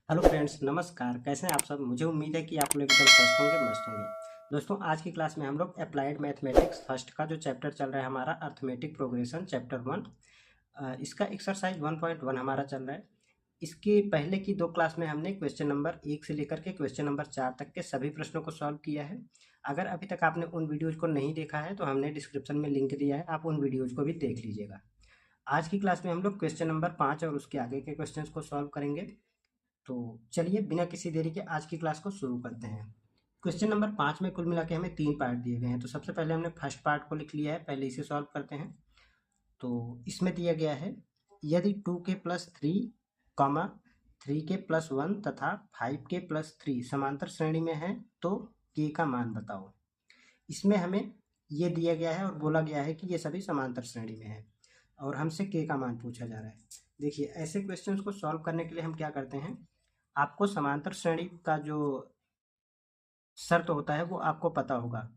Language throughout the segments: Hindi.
हेलो फ्रेंड्स, नमस्कार। कैसे हैं आप सब? मुझे उम्मीद है कि आप लोग एकदम स्वस्थ होंगे, मस्त होंगे। दोस्तों, आज की क्लास में हम लोग अप्लाइड मैथमेटिक्स फर्स्ट का जो चैप्टर चल रहा है हमारा अर्थमेटिक प्रोग्रेशन चैप्टर 1, इसका एक्सरसाइज 1.1 हमारा चल रहा है। इसके पहले की दो क्लास में हमने क्वेश्चन नंबर 1 से लेकर के क्वेश्चन नंबर 4 तक के सभी प्रश्नों को सॉल्व किया है। अगर अभी तक आपने उन वीडियोज़ को नहीं देखा है तो हमने डिस्क्रिप्शन में लिंक दिया है, आप उन वीडियोज़ को भी देख लीजिएगा। आज की क्लास में हम लोग क्वेश्चन नंबर 5 और उसके आगे के क्वेश्चन को सॉल्व करेंगे। तो चलिए बिना किसी देरी के आज की क्लास को शुरू करते हैं। क्वेश्चन नंबर 5 में कुल मिला के हमें 3 पार्ट दिए गए हैं। तो सबसे पहले हमने फर्स्ट पार्ट को लिख लिया है, पहले इसे सॉल्व करते हैं। तो इसमें दिया गया है, यदि 2k+3, 3k+1 तथा 5k+3 समांतर श्रेणी में है तो k का मान बताओ। इसमें हमें ये दिया गया है और बोला गया है कि ये सभी समांतर श्रेणी में है और हमसे k का मान पूछा जा रहा है। देखिए, ऐसे क्वेश्चंस को सॉल्व करने के लिए हम क्या करते हैं, आपको समांतर श्रेणी का जो शर्त होता है वो आपको पता होगा।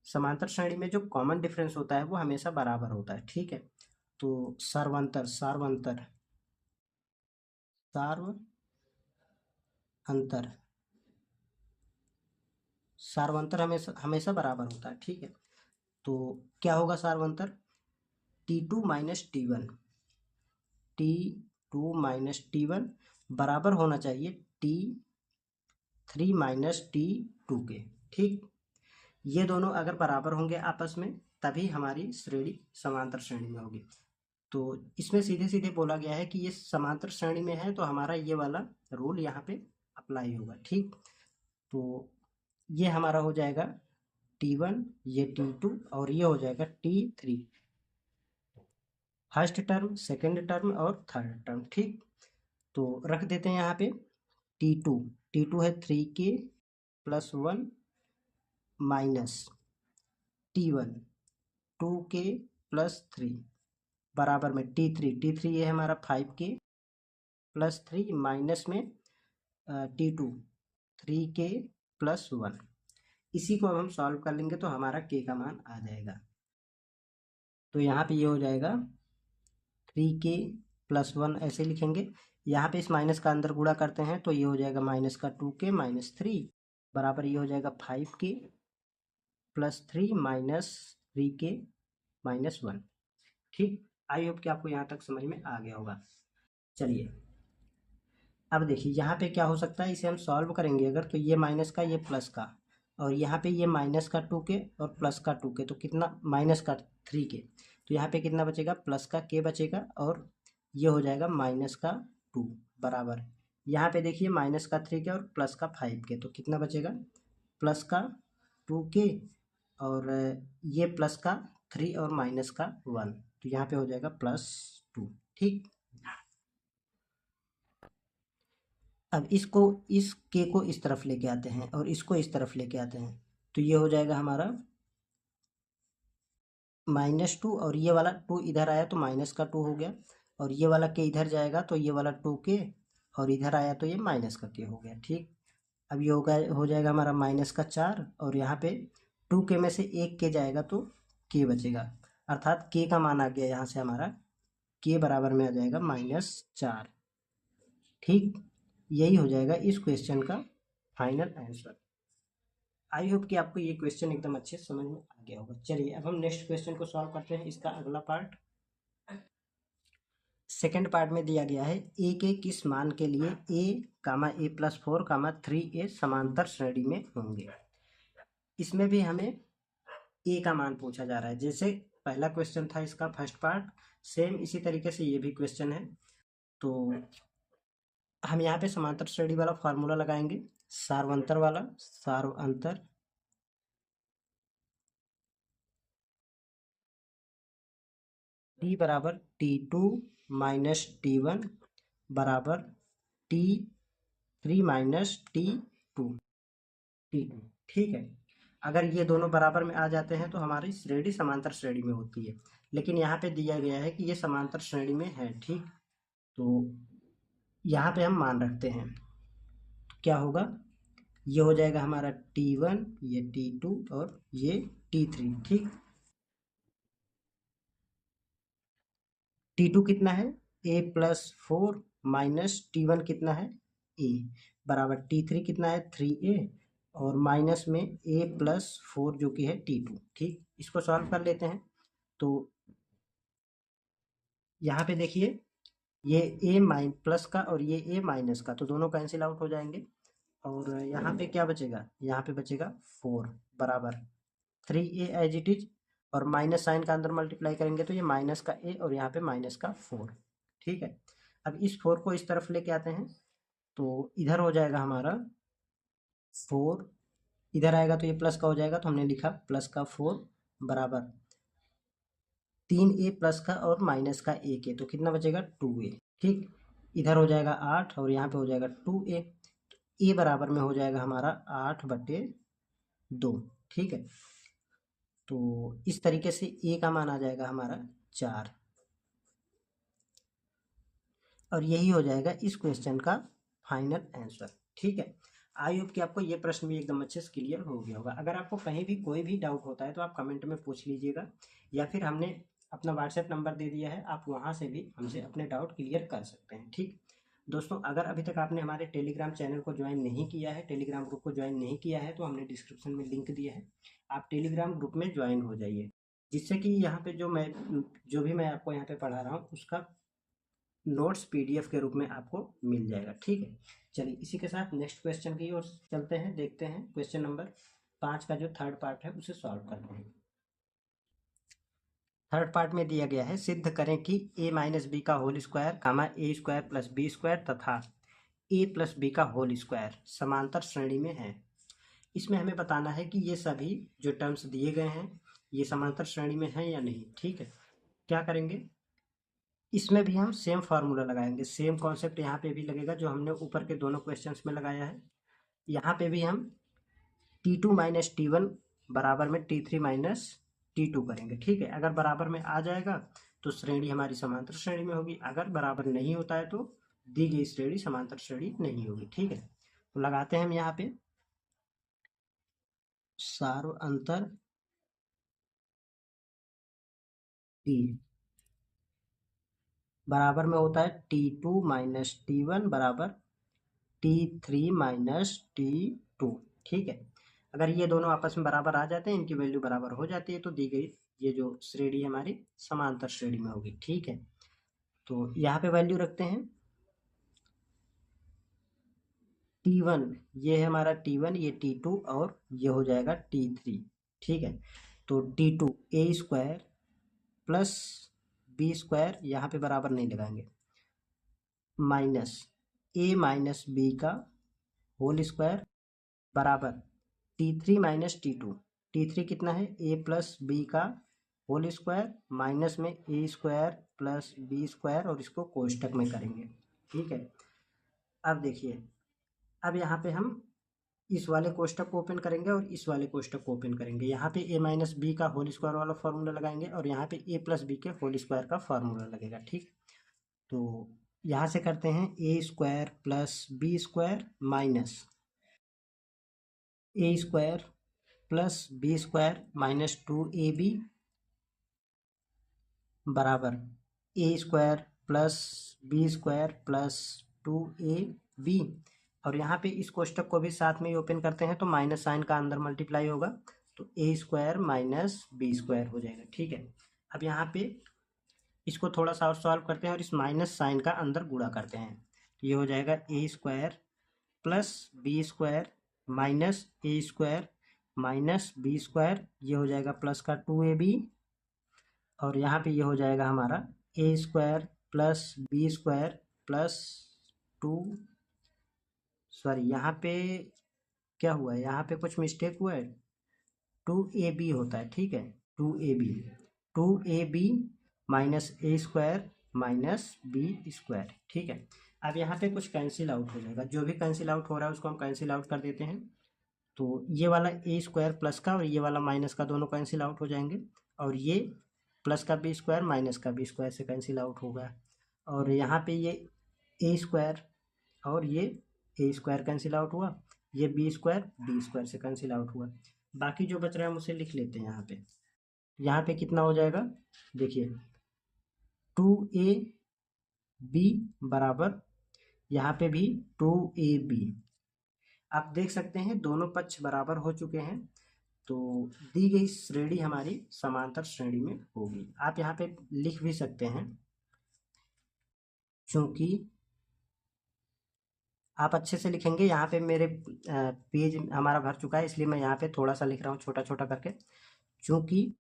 समांतर श्रेणी में जो कॉमन डिफरेंस होता है वो हमेशा बराबर होता है, ठीक है। तो सार्वंतर सार्वंतर सार्वअंतर सार्वंतर हमेशा हमेशा बराबर होता है, ठीक है। तो क्या होगा सार्वंतर? T2 - T1, T2 - T1 बराबर होना चाहिए T3 - T2 के, ठीक। ये दोनों अगर बराबर होंगे आपस में तभी हमारी श्रेणी समांतर श्रेणी में होगी। तो इसमें सीधे सीधे बोला गया है कि ये समांतर श्रेणी में है तो हमारा ये वाला रूल यहाँ पे अप्लाई होगा, ठीक। तो ये हमारा हो जाएगा T1, ये T2 और ये हो जाएगा T3। First term, second term और थर्ड टर्म, ठीक। तो रख देते हैं यहाँ पे T2। T2 है 3k+1 माइनस T1 2k+3 बराबर में T3 ये है हमारा 5k+3 माइनस में T2 3k+1। इसी को अब हम सॉल्व कर लेंगे तो हमारा k का मान आ जाएगा। तो यहाँ पे ये हो जाएगा 3k+1 ऐसे लिखेंगे। यहाँ पे इस माइनस का अंदर गुणा करते हैं तो ये हो जाएगा -2k -3 बराबर ये हो जाएगा 5k+3 -3k-1, ठीक। आई होप कि आपको यहाँ तक समझ में आ गया होगा। चलिए, अब देखिए यहाँ पे क्या हो सकता है, इसे हम सॉल्व करेंगे अगर तो ये माइनस का ये प्लस का और यहाँ पे ये -2k और +2k तो कितना, -3k। तो यहाँ पे कितना बचेगा, +k बचेगा और ये हो जाएगा -2 बराबर। यहाँ पे देखिए -3k और +5k तो कितना बचेगा, +2k और ये +3 और -1 तो यहाँ पे हो जाएगा +2, ठीक। अब इसको, इस के को इस तरफ लेके आते हैं और इसको इस तरफ लेके आते हैं तो ये हो जाएगा हमारा -2 और ये वाला 2 इधर आया तो -2 हो गया और ये वाला के इधर जाएगा तो ये वाला 2k और इधर आया तो ये -k हो गया, ठीक। अब ये हो जाएगा हमारा -4 और यहाँ पे 2k में से एक के जाएगा तो k बचेगा, अर्थात k का मान आ गया यहाँ से हमारा k बराबर में आ जाएगा -4, ठीक। यही हो जाएगा इस क्वेश्चन का फाइनल आंसर। आई होप कि आपको ये क्वेश्चन एकदम अच्छे से समझ में आ गया होगा। चलिए अब हम नेक्स्ट क्वेश्चन को सॉल्व करते हैं, इसका अगला पार्ट। सेकेंड पार्ट में दिया गया है, ए के किस मान के लिए a, a+4, 3a समांतर श्रेणी में होंगे। इसमें भी हमें a का मान पूछा जा रहा है, जैसे पहला क्वेश्चन था इसका फर्स्ट पार्ट, सेम इसी तरीके से ये भी क्वेश्चन है। तो हम यहाँ पे समांतर श्रेणी वाला फॉर्मूला लगाएंगे, सार्वंतर वाला, सार्वंतर T बराबर T2 - T1 बराबर T3 - T2, ठीक है। अगर ये दोनों बराबर में आ जाते हैं तो हमारी श्रेणी समांतर श्रेणी में होती है, लेकिन यहाँ पे दिया गया है कि ये समांतर श्रेणी में है, ठीक। तो यहाँ पे हम मान रखते हैं तो क्या होगा, ये हो जाएगा हमारा T1, ये T2 और ये T3, ठीक। T2 कितना है, a+4 - T1 कितना है ए बराबर T3 कितना है 3A और माइनस में A+4 जो कि है T2। ठीक, इसको सॉल्व कर लेते हैं। तो यहाँ पे देखिए ये A- प्लस का और ये A माइनस का, तो दोनों कैंसिल आउट हो जाएंगे और यहाँ पे क्या बचेगा, यहाँ पे बचेगा 4 बराबर 3A एज इट इज और माइनस साइन का अंदर मल्टीप्लाई करेंगे तो ये माइनस का A और यहाँ पे माइनस का 4। ठीक है, अब इस 4 को इस तरफ लेके आते हैं तो इधर हो जाएगा हमारा 4, इधर आएगा तो ये प्लस का हो जाएगा, तो हमने लिखा प्लस का 4 बराबर 3A प्लस का और माइनस का A के, तो कितना बचेगा 2A। ठीक, इधर हो जाएगा 8 और यहाँ पे हो जाएगा 2A, ए बराबर में हो जाएगा हमारा 8/2। ठीक है, तो इस तरीके से ए का मान आ जाएगा हमारा 4 और यही हो जाएगा इस क्वेश्चन का फाइनल आंसर। ठीक है, आई होप कि आपको ये प्रश्न भी एकदम अच्छे से क्लियर हो गया होगा। अगर आपको कहीं भी कोई भी डाउट होता है तो आप कमेंट में पूछ लीजिएगा या फिर हमने अपना व्हाट्सएप नंबर दे दिया है, आप वहाँ से भी हमसे अपने डाउट क्लियर कर सकते हैं। ठीक दोस्तों, अगर अभी तक आपने हमारे टेलीग्राम चैनल को ज्वाइन नहीं किया है, टेलीग्राम ग्रुप को ज्वाइन नहीं किया है, तो हमने डिस्क्रिप्शन में लिंक दिया है, आप टेलीग्राम ग्रुप में ज्वाइन हो जाइए, जिससे कि यहाँ पे जो भी मैं आपको यहाँ पे पढ़ा रहा हूँ उसका नोट्स पीडीएफ के रूप में आपको मिल जाएगा। ठीक है, चलिए इसी के साथ नेक्स्ट क्वेश्चन की ओर चलते हैं, देखते हैं क्वेश्चन नंबर 5 का जो थर्ड पार्ट है उसे सॉल्व करते हैं। थर्ड पार्ट में दिया गया है, सिद्ध करें कि a माइनस बी का होल स्क्वायर कामा ए स्क्वायर प्लस बी स्क्वायर तथा a प्लस बी का होल स्क्वायर समांतर श्रेणी में है। इसमें हमें बताना है कि ये सभी जो टर्म्स दिए गए हैं ये समांतर श्रेणी में हैं या नहीं। ठीक है, क्या करेंगे, इसमें भी हम सेम फार्मूला लगाएंगे, सेम कॉन्सेप्ट यहाँ पे भी लगेगा जो हमने ऊपर के दोनों क्वेश्चंस में लगाया है। यहाँ पे भी हम T2 माइनस T1 बराबर में T3 माइनस T2 करेंगे। ठीक है, अगर बराबर में आ जाएगा तो श्रेणी हमारी समांतर श्रेणी में होगी, अगर बराबर नहीं होता है तो दी गई श्रेणी समांतर श्रेणी नहीं होगी। ठीक है, तो लगाते हैं हम यहाँ पे सार्व अंतर T बराबर में होता है T2 माइनस T1 बराबर T3 माइनस T2। ठीक है, अगर ये दोनों आपस में बराबर आ जाते हैं, इनकी वैल्यू बराबर हो जाती है, तो दी गई ये जो श्रेणी हमारी समांतर श्रेणी में होगी। ठीक है, तो यहाँ पे वैल्यू रखते हैं T1, ये है हमारा T1, ये T2 और ये हो जाएगा T3। ठीक है, तो T2 ए स्क्वायर प्लस बी स्क्वायर, यहाँ पे बराबर नहीं लगाएंगे, माइनस ए माइनस बी का होल स्क्वायर बराबर T3 माइनस T2। T3 कितना है a प्लस बी का होल स्क्वायर माइनस में ए स्क्वायर प्लस बी स्क्वायर और इसको कोष्टक में करेंगे। ठीक है, अब देखिए, अब यहाँ पे हम इस वाले कोष्टक को ओपन करेंगे और इस वाले कोष्टक को ओपन करेंगे, यहाँ पे a माइनस बी का होल स्क्वायर वाला फार्मूला लगाएंगे और यहाँ पे a प्लस बी के होल स्क्वायर का फार्मूला लगेगा। ठीक, तो यहाँ से करते हैं a square plus B square minus A square plus B square minus 2ab बराबर A square plus B square plus 2ab और यहाँ पे इस कोष्टक को भी साथ में ही ओपन करते हैं तो माइनस साइन का अंदर मल्टीप्लाई होगा तो ए स्क्वायर माइनस बी स्क्वायर हो जाएगा। ठीक है, अब यहाँ पे इसको थोड़ा सा और सॉल्व करते हैं और इस माइनस साइन का अंदर गुणा करते हैं, तो ये हो जाएगा A square plus B square minus A square minus B square, ये हो जाएगा प्लस का 2ab और यहाँ पे ये हो जाएगा हमारा A square plus B square plus 2, sorry यहाँ पे क्या हुआ है, यहाँ पे कुछ मिस्टेक हुआ है, 2ab होता है। ठीक है, 2ab minus A square minus B square. ठीक है, अब यहाँ पे कुछ कैंसिल आउट हो जाएगा, जो भी कैंसिल आउट हो रहा है उसको हम कैंसिल आउट कर देते हैं, तो ये वाला ए स्क्वायर प्लस का और ये वाला माइनस का दोनों कैंसिल आउट हो जाएंगे और ये प्लस का बी स्क्वायर माइनस का बी स्क्वायर से कैंसिल आउट होगा और यहाँ पे ये ए स्क्वायर और ये ए स्क्वायर कैंसिल आउट हुआ, ये बी स्क्वायर से कैंसिल आउट हुआ, बाकी जो बच रहा है हम उसे लिख लेते हैं। यहाँ पे कितना हो जाएगा, देखिए 2ab बराबर यहाँ पे भी 2AB। आप देख सकते हैं दोनों पक्ष बराबर हो चुके हैं, तो दी गई श्रेणी हमारी समांतर श्रेणी में होगी। आप यहाँ पे लिख भी सकते हैं, क्योंकि आप अच्छे से लिखेंगे। यहाँ पे मेरे पेज हमारा भर चुका है, इसलिए मैं यहाँ पे थोड़ा सा लिख रहा हूँ छोटा छोटा करके। चूंकि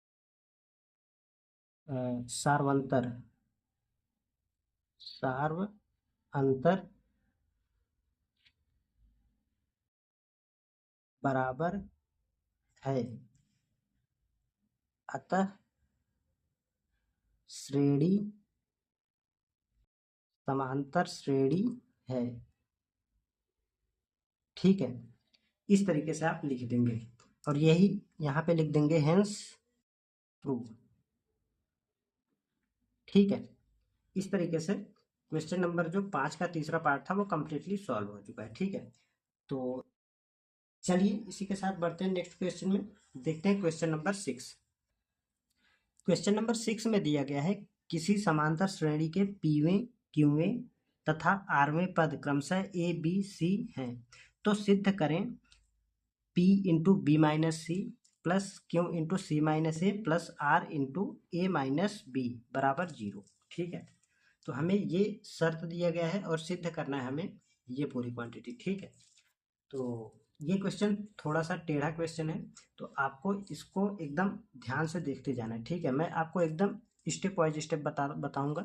सार्वंतर बराबर है, अतः श्रेणी समांतर श्रेणी है। ठीक है, इस तरीके से आप लिख देंगे और यही यहाँ पे लिख देंगे हेंस प्रूव। ठीक है, इस तरीके से क्वेश्चन नंबर जो 5 का तीसरा पार्ट था वो कम्प्लीटली सॉल्व हो चुका है। ठीक है, तो चलिए इसी के साथ बढ़ते हैं नेक्स्ट क्वेश्चन में। देखते हैं क्वेश्चन नंबर 6। क्वेश्चन नंबर 6 में दिया गया है किसी समांतर श्रेणी के पीवें, क्यूवें तथा आरवें पद क्रमशः ए बी सी हैं, तो सिद्ध करें P into B minus C plus Q into C minus A plus R into A minus B बराबर 0। ठीक है, तो हमें ये शर्त दिया गया है और सिद्ध करना है हमें ये पूरी क्वांटिटी। ठीक है, तो ये क्वेश्चन थोड़ा सा टेढ़ा क्वेश्चन है, तो आपको इसको एकदम ध्यान से देखते जाना है। ठीक है, मैं आपको एकदम स्टेप वाइज स्टेप बताऊंगा।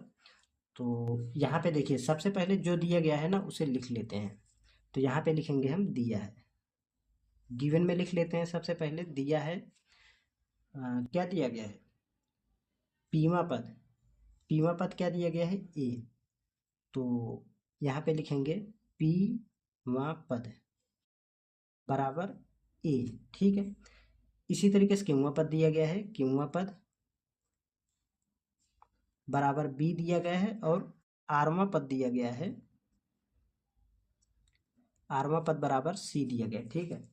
तो यहाँ पे देखिए, सबसे पहले जो दिया गया है ना उसे लिख लेते हैं। तो यहाँ पे लिखेंगे हम दिया है, गिवन में लिख लेते हैं। सबसे पहले दिया है क्या दिया गया है, पीवा पद। पीवा पद क्या दिया गया है, ए। तो यहाँ पे लिखेंगे पीवा पद बराबर ए। ठीक है, इसी तरीके से क्यूआ पद दिया गया है, क्यूआ पद बराबर बी दिया गया है, और आरवा पद दिया गया है, आरवा पद बराबर सी दिया गया है। ठीक है,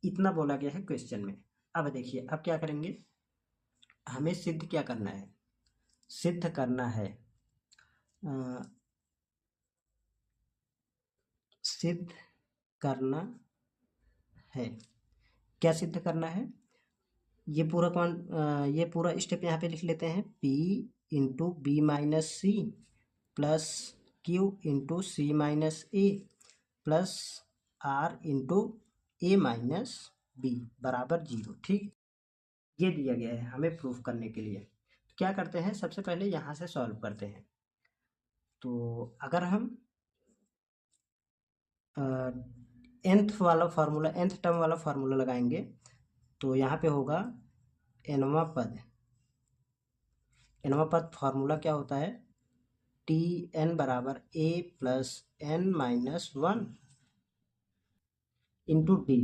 इतना बोला गया है क्वेश्चन में। अब देखिए, अब क्या करेंगे, हमें सिद्ध क्या करना है, सिद्ध करना है सिद्ध करना है। क्या सिद्ध करना है, ये पूरा स्टेप यहाँ पे लिख लेते हैं। P into B minus C plus Q into C minus A plus R into A minus B बराबर 0। ठीक, ये दिया गया है हमें प्रूफ करने के लिए। तो क्या करते हैं, सबसे पहले यहाँ से सॉल्व करते हैं। तो अगर हम nth वाला फार्मूला, nth टर्म वाला फार्मूला लगाएंगे, तो यहाँ पे होगा nवा पद। nवा पद फार्मूला क्या होता है, टी एन बराबर A plus N minus 1 into D.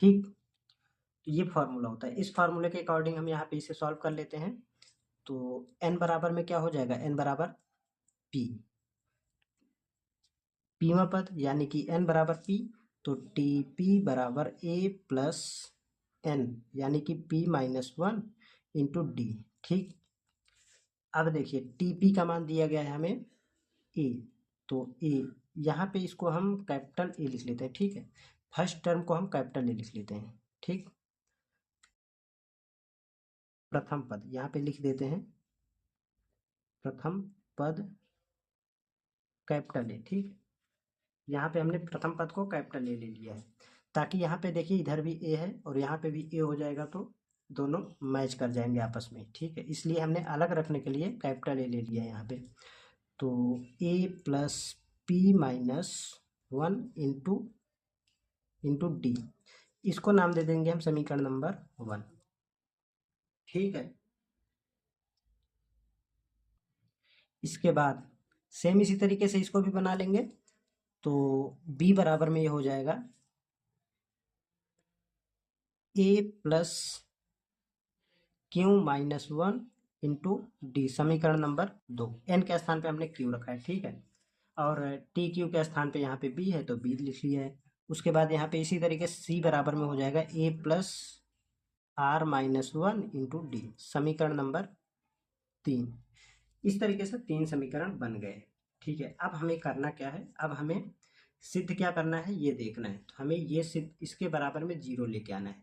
ठीक, तो ये फार्मूला होता है। इस फार्मूले के अकॉर्डिंग हम यहाँ पे इसे सॉल्व कर लेते हैं। तो n बराबर में क्या हो जाएगा, n बराबर p, पीवा पद यानी कि n बराबर p, तो टी पी बराबर a प्लस n यानी कि p माइनस 1 इंटू डी। ठीक, अब देखिए टीपी का मान दिया गया है हमें ए, तो ए यहाँ पे इसको हम कैपिटल ए लिख लेते हैं। ठीक है, फर्स्ट टर्म को हम कैपिटल ए लिख लेते हैं। ठीक, प्रथम पद यहाँ पे लिख देते हैं, प्रथम पद कैपिटल ए। ठीक, यहाँ पे हमने प्रथम पद को कैपिटल ए ले लिया है, ताकि यहाँ पे देखिए इधर भी ए है और यहाँ पे भी ए हो जाएगा, तो दोनों मैच कर जाएंगे आपस में। ठीक है, इसलिए हमने अलग रखने के लिए कैपिटल ए ले लिया है यहाँ पे। तो A plus P minus 1 into D, इसको नाम दे देंगे हम समीकरण नंबर 1। ठीक है, इसके बाद सेम इसी तरीके से इसको भी बना लेंगे। तो b बराबर में ये हो जाएगा a plus Q minus 1 into D, समीकरण नंबर 2। n के स्थान पे हमने q रखा है। ठीक है, और टी क्यू के स्थान पे यहाँ पे b है तो b लिख लिया है। उसके बाद यहाँ पे इसी तरीके से c बराबर में हो जाएगा a plus R minus 1 into D, समीकरण नंबर 3। इस तरीके से 3 समीकरण बन गए। ठीक है, अब हमें करना क्या है, अब हमें सिद्ध क्या करना है ये देखना है। तो हमें ये सिद्ध इसके बराबर में 0 लेके आना है।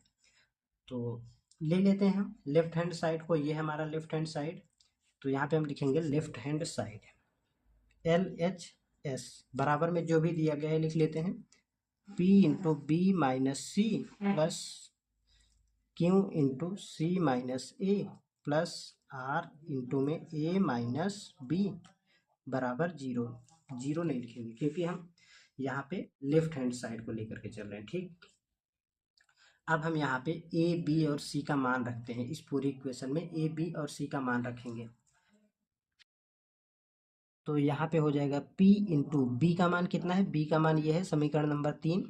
तो ले लेते हैं हम लेफ्ट हैंड साइड को, ये है हमारा लेफ्ट हैंड साइड। तो यहाँ पे हम लिखेंगे लेफ्ट हैंड साइड LHS बराबर में जो भी दिया गया है लिख लेते हैं, P into B minus C plus Q into C minus A plus R into में A माइनस बी बराबर 0। 0 नहीं लिखेंगे क्योंकि हम यहाँ पे लेफ्ट हैंड साइड को लेकर के चल रहे हैं। ठीक, अब हम यहाँ पे A B और C का मान रखते हैं। इस पूरी इक्वेशन में A B और C का मान रखेंगे। तो यहाँ पे हो जाएगा P इंटू बी का मान कितना है, B का मान ये है समीकरण नंबर 3।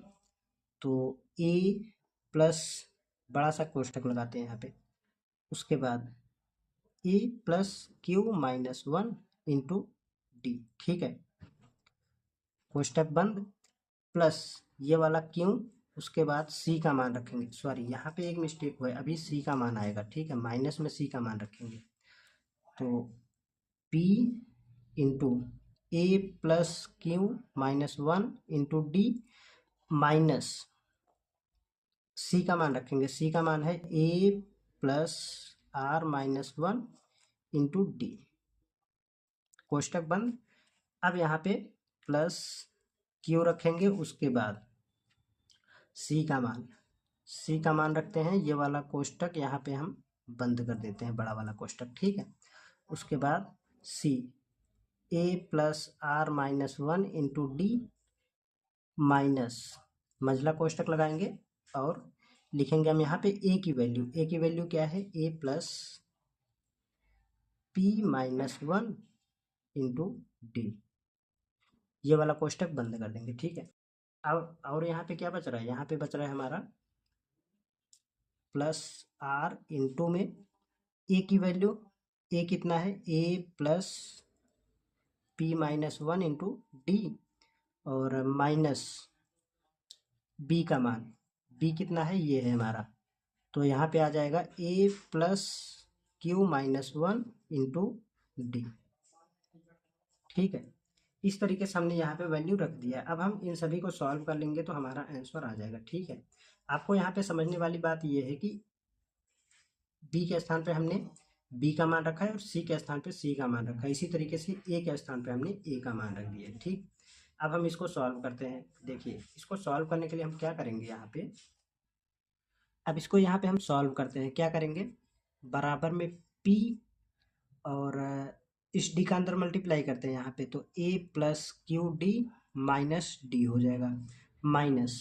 तो A प्लस बड़ा सा कोष्ठक लगाते हैं यहाँ पे, उसके बाद A plus Q minus 1 into D. ठीक है, कोष्ठक बंद, प्लस ये वाला Q, उसके बाद C का मान रखेंगे। सॉरी यहाँ पे एक मिस्टेक हुआ है, अभी C का मान आएगा। ठीक है, माइनस में C का मान रखेंगे। तो P into A plus Q minus 1 into D minus C का मान रखेंगे। C का मान है A plus R minus 1 into D, कोष्ठक बंद। अब यहाँ पे प्लस Q रखेंगे, उसके बाद C का मान रखते हैं। ये वाला कोष्ठक यहाँ पे हम बंद कर देते हैं, बड़ा वाला कोष्ठक। ठीक है, उसके बाद C A plus R minus 1 into D minus मंझला कोष्ठक लगाएंगे और लिखेंगे हम यहाँ पे A की वैल्यू क्या है, A plus P minus 1 into D, ये वाला कोष्ठक बंद कर देंगे। ठीक है, अब और यहाँ पे क्या बच रहा है, यहाँ पे बच रहा है हमारा प्लस R इंटू में A की वैल्यू, A कितना है, A plus P minus 1 into D और माइनस B का मान, B कितना है, ये है हमारा। तो यहाँ पे आ जाएगा A plus Q minus 1 into D. ठीक है, इस तरीके से हमने यहाँ पे वैल्यू रख दिया। अब हम इन सभी को सॉल्व कर लेंगे तो हमारा आंसर आ जाएगा। ठीक है, आपको यहाँ पे समझने वाली बात ये है कि B के स्थान पे हमने B का मान रखा है और C के स्थान पे C का मान रखा है। इसी तरीके से A के स्थान पे हमने A का मान रख दिया है। ठीक, अब हम इसको सॉल्व करते हैं। देखिए, इसको सॉल्व करने के लिए हम क्या करेंगे यहाँ पे, अब इसको यहाँ पे हम सॉल्व करते हैं। क्या करेंगे, बराबर में P और इस डी का अंदर मल्टीप्लाई करते हैं यहाँ पे, तो A plus Q D minus D हो जाएगा, माइनस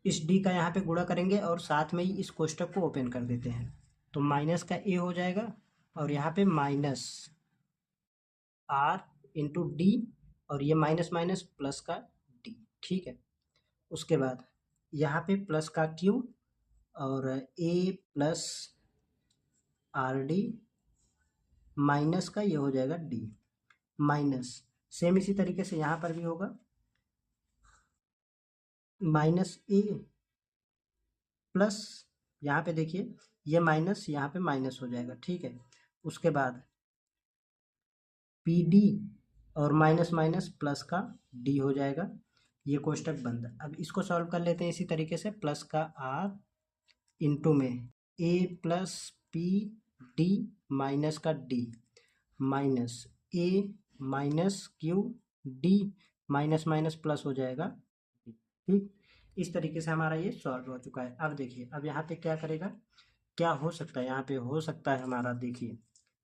इस डी का यहाँ पे गुणा करेंगे और साथ में ही इस कोष्ठक को ओपन कर देते हैं। तो माइनस का A हो जाएगा और यहाँ पे माइनस R इंटू डी और ये माइनस माइनस प्लस का D। ठीक है, उसके बाद यहाँ पे प्लस का Q और A plus R D minus का ये हो जाएगा D माइनस, सेम इसी तरीके से यहाँ पर भी होगा माइनस A प्लस, यहाँ पे देखिए ये माइनस यहाँ पे माइनस हो जाएगा। ठीक है, उसके बाद पी डी और माइनस माइनस प्लस का डी हो जाएगा, ये कोष्ठक बंद। अब इसको सॉल्व कर लेते हैं इसी तरीके से, प्लस का आर इंटू में A plus P D minus का D minus A minus Q D minus minus plus हो जाएगा। ठीक, इस तरीके से हमारा ये सॉल्व हो चुका है। अब देखिए, अब यहाँ पे क्या करेगा, क्या हो सकता है, यहाँ पे हो सकता है हमारा, देखिए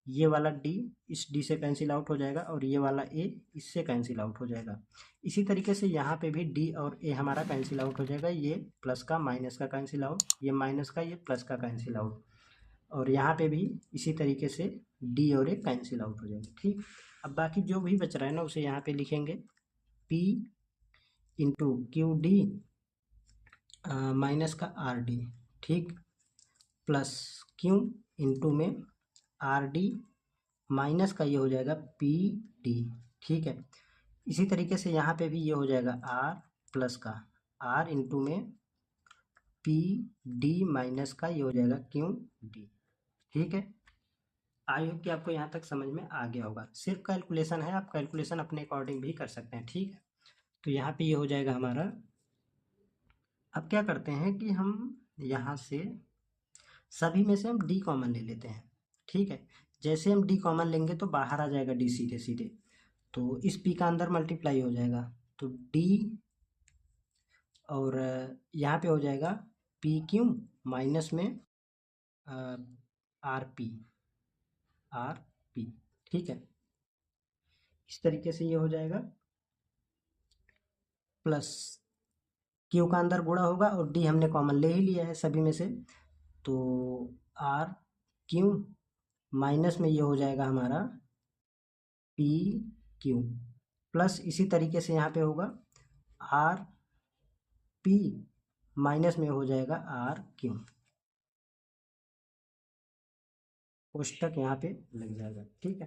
ये वाला D इस D से कैंसिल आउट हो जाएगा और ये वाला A इससे कैंसिल आउट हो जाएगा। इसी तरीके से यहाँ पे भी D और A हमारा कैंसिल आउट हो जाएगा, ये प्लस का माइनस का कैंसिल आउट, ये माइनस का ये प्लस का कैंसिल आउट, और यहाँ पे भी इसी तरीके से D और A कैंसिल आउट हो जाएंगे। ठीक, अब बाकी जो भी बच रहा है ना उसे यहाँ पे लिखेंगे P into Q D minus का आर डी, ठीक, प्लस क्यू इंटू में आर डी माइनस का ये हो जाएगा पी डी। ठीक है, इसी तरीके से यहाँ पे भी ये हो जाएगा आर प्लस का आर इंटू में पी डी माइनस का ये हो जाएगा क्यू डी। ठीक है, आई होप कि आपको यहाँ तक समझ में आ गया होगा। सिर्फ कैलकुलेशन है, आप कैलकुलेशन अपने अकॉर्डिंग भी कर सकते हैं, ठीक है। तो यहाँ पे ये हो जाएगा हमारा। अब क्या करते हैं कि हम यहाँ से सभी में से हम डी कॉमन ले लेते हैं, ठीक है। जैसे हम डी कॉमन लेंगे तो बाहर आ जाएगा डी सीधे सीधे, तो इस पी का अंदर मल्टीप्लाई हो जाएगा, तो डी और यहाँ पे हो जाएगा पी क्यू माइनस में आर पी, ठीक है। इस तरीके से ये हो जाएगा, प्लस क्यू का अंदर गुणा होगा और डी हमने कॉमन ले ही लिया है सभी में से, तो आर क्यू माइनस में ये हो जाएगा हमारा पी क्यू, प्लस इसी तरीके से यहाँ पे होगा आर पी माइनस में हो जाएगा आर क्यू, कोष्टक यहाँ पे लग जाएगा, ठीक है।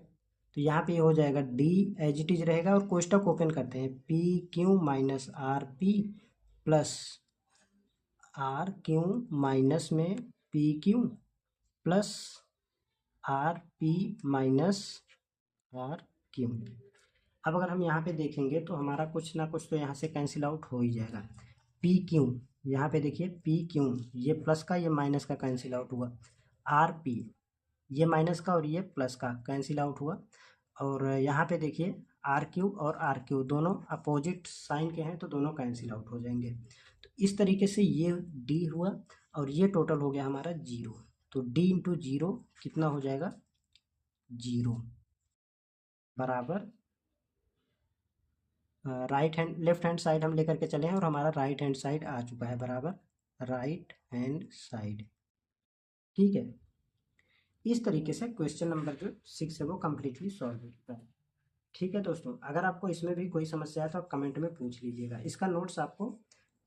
तो यहाँ पे हो जाएगा डी एज इट इज रहेगा और कोष्टक ओपन करते हैं, P Q minus R P plus R Q minus में P Q plus R P minus R Q. अब अगर हम यहाँ पे देखेंगे तो हमारा कुछ ना कुछ तो यहाँ से कैंसिल आउट हो ही जाएगा। पी क्यू, यहाँ पे देखिए पी क्यू, ये प्लस का ये माइनस का कैंसिल आउट हुआ, आर पी ये माइनस का और ये प्लस का कैंसिल आउट हुआ, और यहाँ पे देखिए आर क्यू और आर क्यू दोनों अपोजिट साइन के हैं तो दोनों कैंसिल आउट हो जाएंगे। तो इस तरीके से ये डी हुआ और ये टोटल हो गया हमारा जीरो, तो डी इंटू जीरो कितना हो जाएगा, जीरो, बराबर right hand left hand side हम लेकर के चले हैं और हमारा राइट हैंड साइड आ चुका है, बराबर राइट हैंड साइड, ठीक है। इस तरीके से क्वेश्चन नंबर जो 6 है वो कम्प्लीटली सॉल्व हो चुका है, ठीक है दोस्तों। अगर आपको इसमें भी कोई समस्या है तो आप कमेंट में पूछ लीजिएगा, इसका नोट्स आपको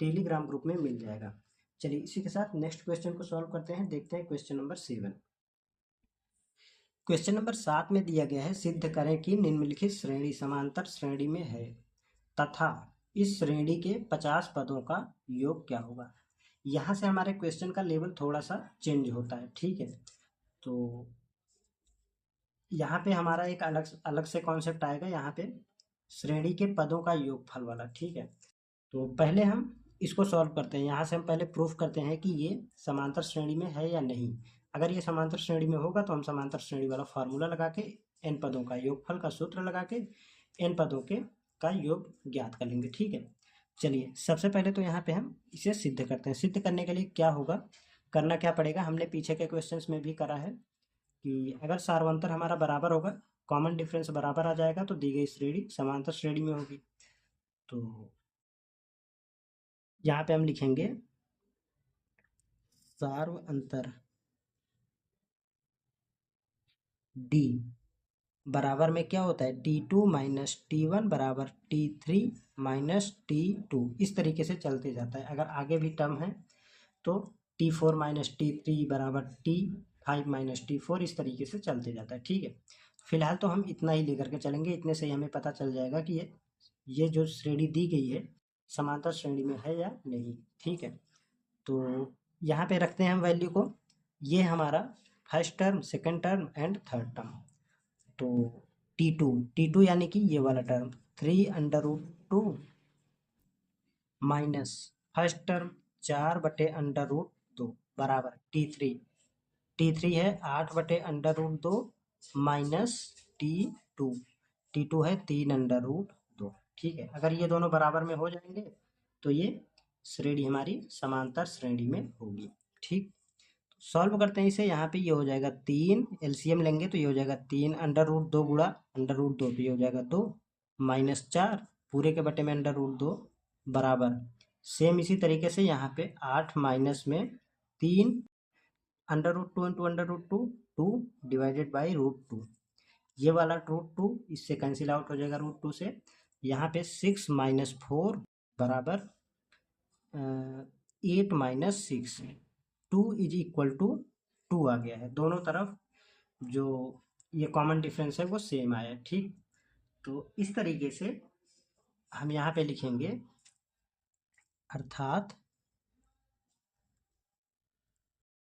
टेलीग्राम ग्रुप में मिल जाएगा। चलिए इसी के साथ नेक्स्ट क्वेश्चन को सॉल्व करते हैं, देखते हैं क्वेश्चन नंबर 7। क्वेश्चन नंबर 7 में दिया गया है, सिद्ध करें कि निम्नलिखित श्रेणी समांतर श्रेणी में है तथा इस श्रेणी के 50 पदों का योग क्या होगा। यहाँ से हमारे क्वेश्चन का लेवल थोड़ा सा चेंज होता है, ठीक है। तो यहाँ पे हमारा एक अलग अलग से कॉन्सेप्ट आएगा, यहाँ पे श्रेणी के पदों का योगफल वाला, ठीक है। तो पहले हम इसको सॉल्व करते हैं, यहाँ से हम पहले प्रूफ करते हैं कि ये समांतर श्रेणी में है या नहीं। अगर ये समांतर श्रेणी में होगा तो हम समांतर श्रेणी वाला फार्मूला लगा के एन पदों का योगफल का सूत्र लगा के एन पदों के का योग ज्ञात कर लेंगे, ठीक है। चलिए सबसे पहले तो यहाँ पे हम इसे सिद्ध करते हैं। सिद्ध करने के लिए क्या होगा, करना क्या पड़ेगा, हमने पीछे के क्वेश्चंस में भी करा है कि अगर सार्वंतर हमारा बराबर होगा, कॉमन डिफरेंस बराबर आ जाएगा तो दी गई श्रेणी समांतर श्रेणी में होगी। तो यहाँ पे हम लिखेंगे सार्वंतर डी बराबर में क्या होता है, T2 माइनस T1 बराबर T3 माइनस T2, इस तरीके से चलते जाता है। अगर आगे भी टर्म है तो T4 माइनस T3 बराबर T5 माइनस T4, इस तरीके से चलते जाता है, ठीक है। फिलहाल तो हम इतना ही लेकर के चलेंगे, इतने से ही हमें पता चल जाएगा कि ये जो श्रेणी दी गई है समांतर श्रेणी में है या नहीं, ठीक है। तो यहाँ पे रखते हैं हम वैल्यू को, ये हमारा first term, second term and third term. तो T2 यानी कि ये वाला टर्म 3√2 माइनस फर्स्ट टर्म 4/√2 बराबर T3 है 8/√2 माइनस T2 है 3√2, ठीक है। अगर ये दोनों बराबर में हो जाएंगे तो ये श्रेणी हमारी समांतर श्रेणी में होगी, ठीक। सॉल्व करते हैं इसे, यहाँ पे ये हो जाएगा 3, एलसीएम लेंगे तो ये हो जाएगा 3√2 गुणा √2 तो ये हो जाएगा 2 माइनस 4 पूरे के बटे में √2 बराबर सेम इसी तरीके से यहाँ पे 8 माइनस में 3 √2 इंटू √2 2 डिवाइडेड बाई √2, ये वाला √2 इससे कैंसिल आउट हो जाएगा √2 से। यहाँ पे 6 माइनस 4 बराबर 8 माइनस 6, 2 इज इक्वल टू 2 आ गया है। दोनों तरफ जो ये कॉमन डिफरेंस है वो सेम आया है, ठीक। तो इस तरीके से हम यहाँ पे लिखेंगे, अर्थात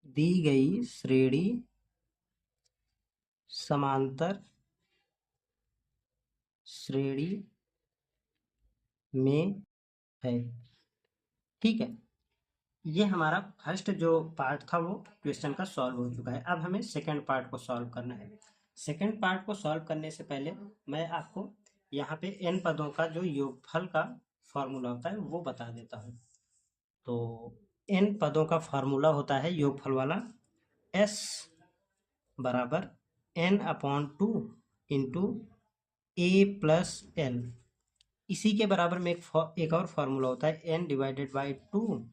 दी गई श्रेणी समांतर श्रेणी में है। ठीक है, ये हमारा फर्स्ट जो पार्ट था वो क्वेश्चन का सॉल्व हो चुका है। अब हमें सेकंड पार्ट को सॉल्व करना है। सेकंड पार्ट को सॉल्व करने से पहले मैं आपको यहाँ पे n पदों का जो योगफल का फॉर्मूला होता है वो बता देता हूँ। तो n पदों का फॉर्मूला होता है योगफल वाला s बराबर n/2 into a plus l। इसी के बराबर में एक और फार्मूला होता है n/2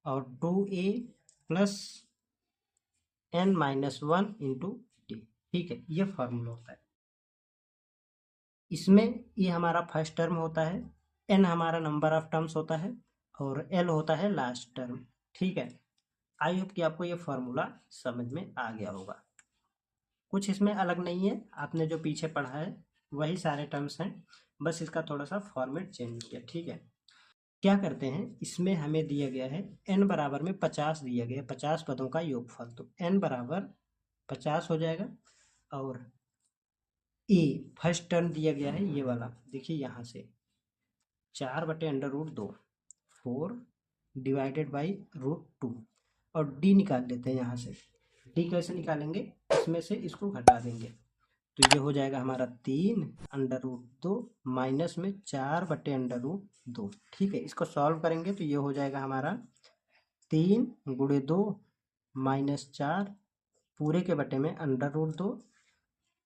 और 2a plus n-1 into D. ठीक है, ये फार्मूला होता है। इसमें ये हमारा फर्स्ट टर्म होता है, n हमारा नंबर ऑफ टर्म्स होता है और l होता है लास्ट टर्म। ठीक है, आई होप कि आपको ये फार्मूला समझ में आ गया होगा। कुछ इसमें अलग नहीं है, आपने जो पीछे पढ़ा है वही सारे टर्म्स हैं, बस इसका थोड़ा सा फॉर्मेट चेंज किया। ठीक है, क्या करते हैं, इसमें हमें दिया गया है n बराबर में 50 दिया गया है, 50 पदों का योगफल। तो n बराबर 50 हो जाएगा और a फर्स्ट टर्म दिया गया है ये वाला, देखिए यहाँ से 4/√2 4 डिवाइडेड बाई √2 और d निकाल लेते हैं यहाँ से। d कैसे निकालेंगे, इसमें से इसको घटा देंगे तो ये हो जाएगा हमारा 3/√2 माइनस में 4/√2। ठीक है, इसको सॉल्व करेंगे तो ये हो जाएगा हमारा 3 गुणे 2 माइनस 4 पूरे के बटे में √2,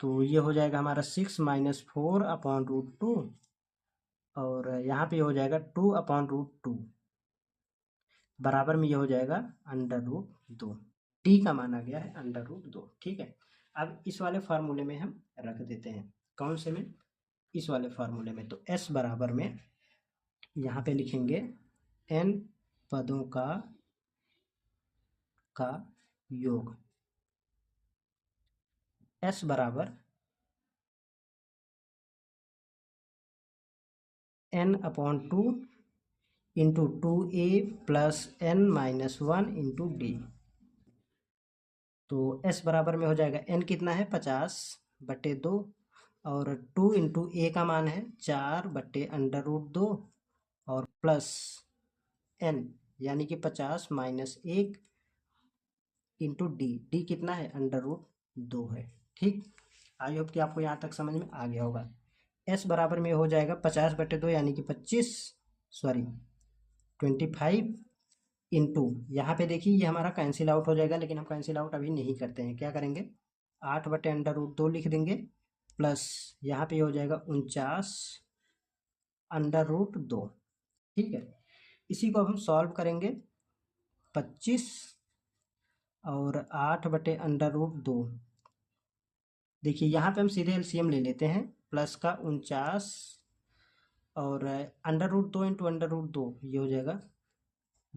तो ये हो जाएगा हमारा 6 माइनस 4/√2 और यहाँ पे हो जाएगा 2/√2 बराबर में ये हो जाएगा √2। टी का माना गया है √2। ठीक है, अब इस वाले फार्मूले में हम रख देते हैं। कौन से में, इस वाले फार्मूले में। तो s बराबर में यहाँ पे लिखेंगे n पदों का योग। s बराबर n/2 into 2a plus n-1 into D. तो s बराबर में हो जाएगा n कितना है 50/2 और 2 इंटू ए का मान है 4/√2 और प्लस n यानी कि 50 माइनस 1 इंटू डी कितना है √2 है। ठीक, आई होप कि आपको यहाँ तक समझ में आ गया होगा। s बराबर में हो जाएगा 50/2 यानी कि 25 इंटू, यहाँ पे देखिए ये हमारा कैंसिल आउट हो जाएगा, लेकिन हम कैंसिल आउट अभी नहीं करते हैं। क्या करेंगे, 8/√2 लिख देंगे प्लस यहाँ पे हो जाएगा 49/2। ठीक है, इसी को हम सॉल्व करेंगे 25 और 8/√2। देखिए यहाँ पे हम सीधे एलसीएम ले लेते हैं, प्लस का 49 और √2 इंटू √2 ये हो जाएगा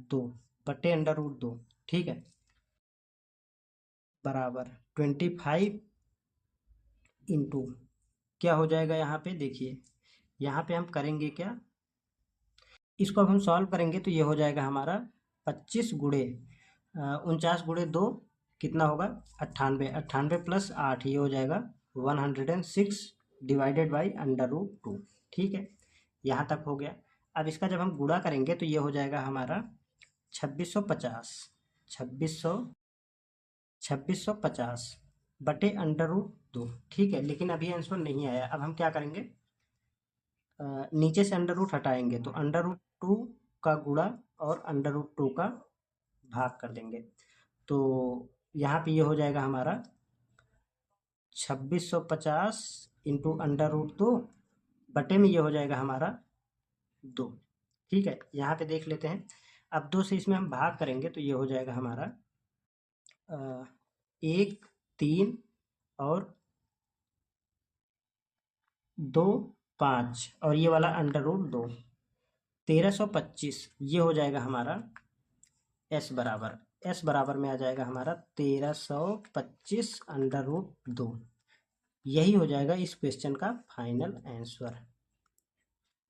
2/√2। ठीक है, बराबर 25 इंटू क्या हो जाएगा, यहाँ पे देखिए यहाँ पे हम करेंगे क्या, इसको अब हम सॉल्व करेंगे तो ये हो जाएगा हमारा 25 गुणे 49 गुणे 2 कितना होगा 98, 98 प्लस 8 ये हो जाएगा 106 डिवाइडेड बाई √2। ठीक है, यहाँ तक हो गया। अब इसका जब हम गुणा करेंगे तो ये हो जाएगा हमारा 2650 2650/√2। ठीक है, लेकिन अभी आंसर नहीं आया। अब हम क्या करेंगे, नीचे से √ हटाएंगे तो √2 का गुणा और √2 का भाग कर देंगे। तो यहाँ पे ये हो जाएगा हमारा 2650 इंटू √2 बटे में ये हो जाएगा हमारा 2। ठीक है, यहाँ पे देख लेते हैं। अब 2 से इसमें हम भाग करेंगे तो ये हो जाएगा हमारा 1 3 और 2 5 और ये वाला √2 1325 ये हो जाएगा हमारा s बराबर में आ जाएगा हमारा 1325/√2। यही हो जाएगा इस क्वेश्चन का फाइनल आंसर।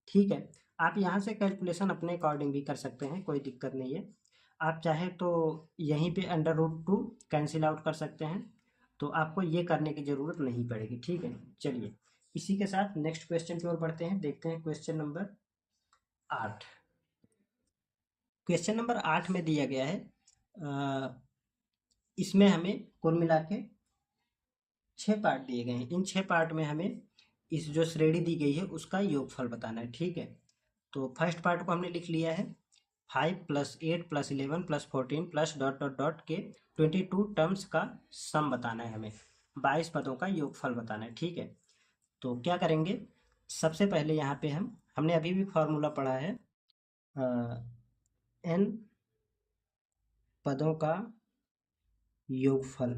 ठीक है, आप यहाँ से कैलकुलेशन अपने अकॉर्डिंग भी कर सकते हैं, कोई दिक्कत नहीं है। आप चाहे तो यहीं पे √2 कैंसिल आउट कर सकते हैं, तो आपको ये करने की ज़रूरत नहीं पड़ेगी। ठीक है, चलिए इसी के साथ नेक्स्ट क्वेश्चन की ओर बढ़ते हैं। देखते हैं क्वेश्चन नंबर 8। क्वेश्चन नंबर 8 में दिया गया है, इसमें हमें कुल मिला के 6 पार्ट दिए गए हैं। इन 6 पार्ट में हमें इस जो श्रेणी दी गई है उसका योगफल बताना है। ठीक है, तो फर्स्ट पार्ट को हमने लिख लिया है 5 + 8 + 11 + 14 प्लस डॉट डॉट डॉट के 22 टर्म्स का सम बताना है, हमें 22 पदों का योगफल बताना है। ठीक है, तो क्या करेंगे, सबसे पहले यहाँ पे हमने अभी भी फॉर्मूला पढ़ा है n पदों का योगफल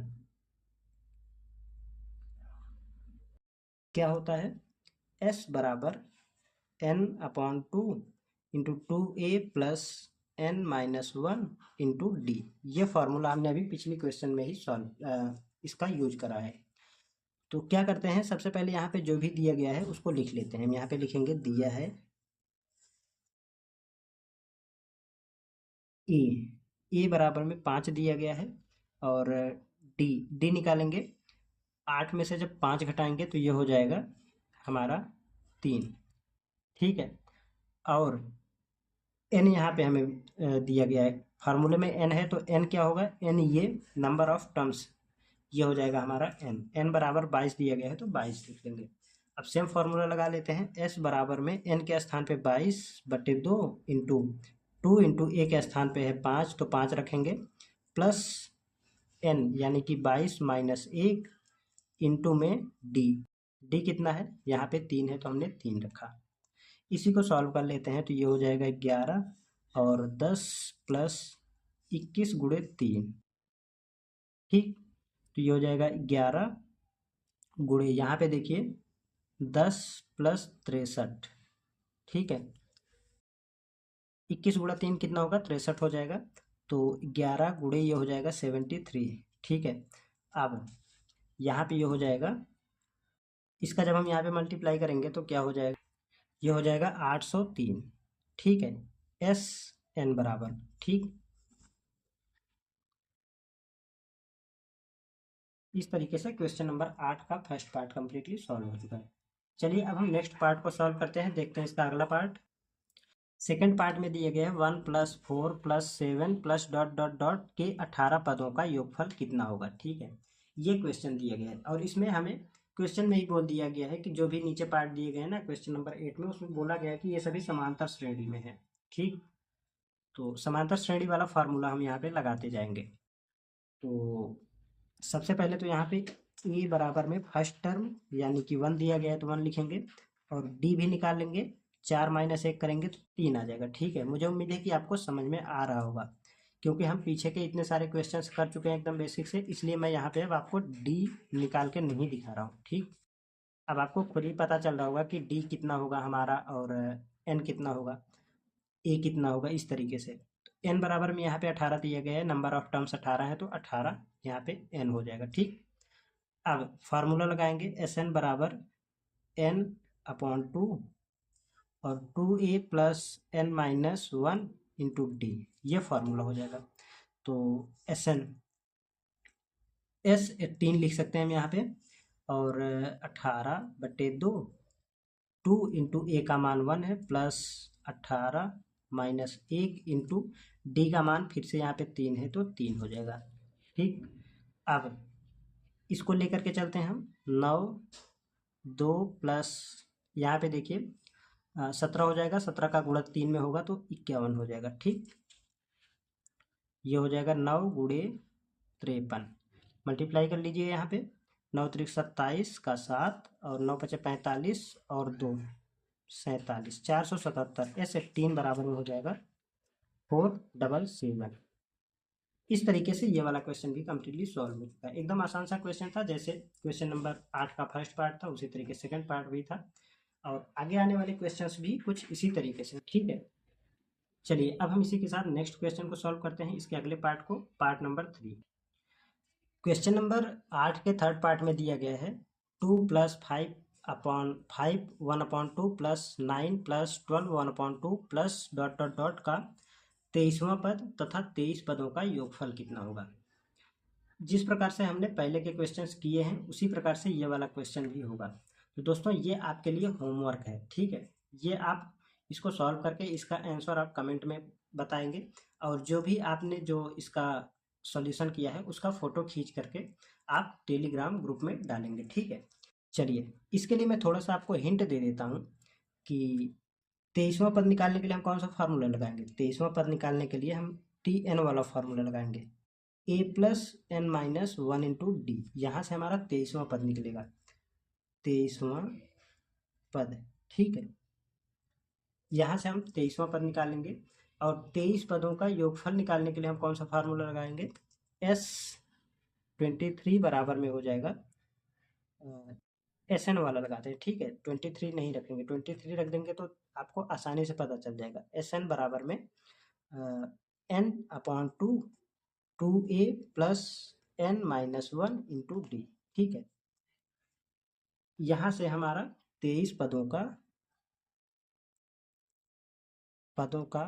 क्या होता है, s बराबर n/2 into 2a plus n-1 into D. ये फॉर्मूला हमने अभी पिछली क्वेश्चन में ही इसका यूज करा है। तो क्या करते हैं, सबसे पहले यहाँ पे जो भी दिया गया है उसको लिख लेते हैं। हम यहाँ पे लिखेंगे दिया है ए बराबर में 5 दिया गया है, और डी निकालेंगे। 8 में से जब 5 घटाएंगे तो ये हो जाएगा हमारा 3। ठीक है, और एन यहाँ पे हमें दिया गया है, फार्मूले में एन है तो एन क्या होगा, एन ये नंबर ऑफ टर्म्स, ये हो जाएगा हमारा एन बराबर 22 दिया गया है तो 22 लिख लेंगे। अब सेम फार्मूला लगा लेते हैं, एस बराबर में एन के स्थान पे 22/2 इंटू 2 इंटू ए के स्थान पे है 5 तो 5 रखेंगे, प्लस एन यानी कि 22 माइनस 1 इंटू में डी कितना है, यहाँ पे 3 है तो हमने 3 रखा। इसी को सॉल्व कर लेते हैं तो ये हो जाएगा 11 और 10 प्लस 21 गुणे 3। ठीक, तो ये हो जाएगा 11 गुणे, यहाँ पे देखिए 10 प्लस 63। ठीक है, 21 गुणा 3 कितना होगा, 63 हो जाएगा। तो 11 गुणे ये हो जाएगा 73। ठीक है, अब यहाँ पे ये हो जाएगा, इसका जब हम यहाँ पे मल्टीप्लाई करेंगे तो क्या हो जाएगा, ये हो जाएगा 803। ठीक है, एस एन बराबर। ठीक, इस तरीके से क्वेश्चन नंबर 8 का फर्स्ट पार्ट कंप्लीटली सॉल्व हो चुका है। चलिए अब हम नेक्स्ट पार्ट को सॉल्व करते हैं, देखते हैं इसका अगला पार्ट। सेकेंड पार्ट में दिए गए हैं 1 + 4 + 7 प्लस डॉट डॉट डॉट के 18 पदों का योगफल कितना होगा। ठीक है, ये क्वेश्चन दिया गया है और इसमें हमें क्वेश्चन में ही बोल दिया गया है कि जो भी नीचे पार्ट दिए गए हैं ना क्वेश्चन नंबर 8 में, उसमें बोला गया है कि ये सभी समांतर श्रेणी में है। ठीक, तो समांतर श्रेणी वाला फार्मूला हम यहाँ पे लगाते जाएंगे। तो सबसे पहले तो यहाँ पे ए बराबर में फर्स्ट टर्म यानी कि 1 दिया गया है तो 1 लिखेंगे, और डी भी निकाल लेंगे, 4 माइनस 1 करेंगे तो 3 आ जाएगा। ठीक है, मुझे उम्मीद है कि आपको समझ में आ रहा होगा, क्योंकि हम पीछे के इतने सारे क्वेश्चंस कर चुके हैं एकदम बेसिक से, इसलिए मैं यहाँ पे अब आपको डी निकाल के नहीं दिखा रहा हूँ। ठीक, अब आपको खुद ही पता चल रहा होगा कि डी कितना होगा हमारा और एन कितना होगा, ए कितना होगा, इस तरीके से। तो एन बराबर में यहाँ पे 18 दिया गया है, नंबर ऑफ टर्म्स 18 है तो 18 यहाँ पे एन हो जाएगा। ठीक, अब फार्मूला लगाएंगे, एस एन बराबर n/2 और 2a plus n-1 into D, ये फार्मूला हो जाएगा। तो एस एन एस 18 लिख सकते हैं हम यहाँ पे, और 18/2 2 इंटू ए का मान 1 है प्लस 18 माइनस 1 इंटू डी का मान फिर से यहाँ पे 3 है तो 3 हो जाएगा। ठीक, अब इसको लेकर के चलते हैं हम, 9 2 प्लस यहाँ पे देखिए 17 हो जाएगा, 17 का गुणा 3 में होगा तो 51 हो जाएगा। ठीक, ये हो जाएगा 9 गुणे 53, मल्टीप्लाई कर लीजिए यहाँ पे, 9 त्रिक 27 का 7 और 9 पचे 45 और 2 47, 477, एस 18 बराबर में हो जाएगा 477। इस तरीके से ये वाला क्वेश्चन भी कम्प्लीटली सॉल्व हो चुका है। एकदम आसान सा क्वेश्चन था, जैसे क्वेश्चन नंबर 8 का फर्स्ट पार्ट था उसी तरीके सेकंड पार्ट भी था, और आगे आने वाले क्वेश्चंस भी कुछ इसी तरीके से। ठीक है, चलिए अब हम इसी के साथ नेक्स्ट क्वेश्चन को सॉल्व करते हैं, इसके अगले पार्ट को, पार्ट नंबर 3। क्वेश्चन नंबर 8 के थर्ड पार्ट में दिया गया है 2 + 5/5 1/2 plus 9 + 12 1/2 plus dot dot dot का 23वां पद तथा 23 पदों का योगफल कितना होगा। जिस प्रकार से हमने पहले के क्वेश्चंस किए हैं उसी प्रकार से ये वाला क्वेश्चन भी होगा। तो दोस्तों ये आपके लिए होमवर्क है, ठीक है। ये आप इसको सॉल्व करके इसका आंसर आप कमेंट में बताएंगे, और जो भी आपने जो इसका सॉल्यूशन किया है उसका फ़ोटो खींच करके आप टेलीग्राम ग्रुप में डालेंगे, ठीक है। चलिए, इसके लिए मैं थोड़ा सा आपको हिंट दे देता हूँ कि 23वां पद निकालने के लिए हम कौन सा फार्मूला लगाएंगे। 23वां पद निकालने के लिए हम टी एन वाला फार्मूला लगाएंगे, A plus N minus one into D. यहाँ से हमारा 23वां पद निकलेगा, 23वां पद, ठीक है। यहाँ से हम 23वां पद निकालेंगे, और 23 पदों का योगफल निकालने के लिए हम कौन सा फार्मूला लगाएंगे, एस 23 बराबर में हो जाएगा, एस एन वाला लगाते हैं, ठीक है। 23 नहीं रखेंगे, 23 रख देंगे तो आपको आसानी से पता चल जाएगा। एस एन बराबर में N upon two A plus N minus one into D, ठीक है। यहाँ से हमारा 23 पदों का